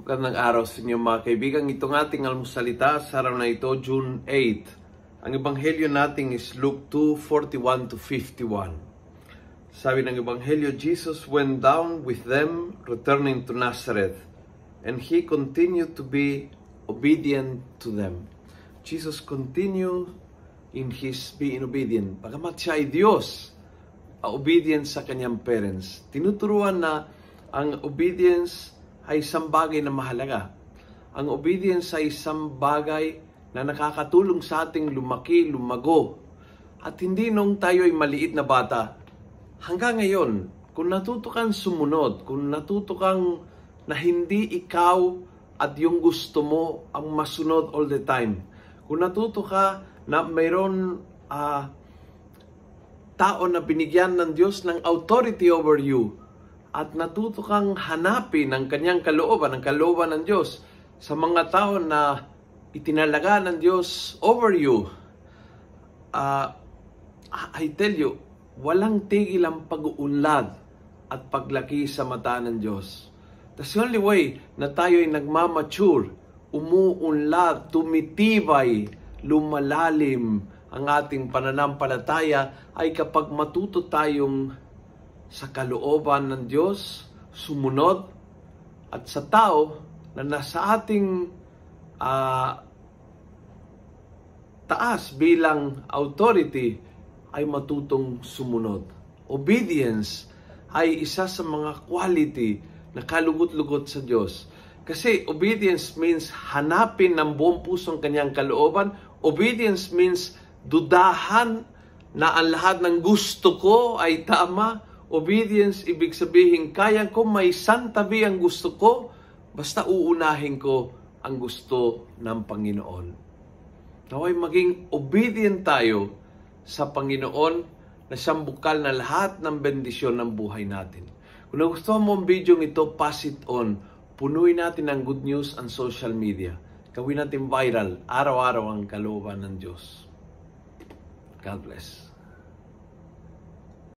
Magandang araw sa inyo mga kaibigan. Itong ating almusalita sa araw na ito, June 8. Ang ebanghelyo natin is Luke 2:41 to 51. Sabi ng ebanghelyo, Jesus went down with them, returning to Nazareth, and he continued to be obedient to them. Jesus continued in his being obedient. Bagamat siya ay Diyos, obedient sa kanyang parents. Tinuturuan na ang obedience ay isang bagay na mahalaga. Ang obedience ay isang bagay na nakakatulong sa ating lumaki, lumago. At hindi nung tayo ay maliit na bata. Hanggang ngayon, kung natuto kang sumunod, kung natuto kang na hindi ikaw at yung gusto mo ang masunod all the time. Kung natuto ka na mayroon tao na binigyan ng Diyos ng authority over you, at natuto kang hanapin ang kanyang kalooban, ang kalooban ng Diyos sa mga tao na itinalaga ng Diyos over you, I tell you, walang tigil ang pag-uunlad at paglaki sa mata ng Diyos. That's the only way na tayo ay nagmamature, umuunlad, tumitibay, lumalalim ang ating pananampalataya ay kapag matuto tayong sa kalooban ng Diyos, sumunod, at sa tao na nasa ating taas bilang authority ay matutong sumunod. Obedience ay isa sa mga quality na kalugot-lugot sa Diyos. Kasi obedience means hanapin ng buong puso ang kanyang kalooban. Obedience means dudahan na ang lahat ng gusto ko ay tama. Obedience, ibig sabihin, kaya ko may santabi ang gusto ko, basta uunahin ko ang gusto ng Panginoon. Naway maging obedient tayo sa Panginoon na siyang bukal na lahat ng bendisyon ng buhay natin. Kung nagustuhan mo ang video ito, pass it on. Punuin natin ang good news ang social media. Gawin natin viral, araw-araw ang kalooban ng Diyos. God bless.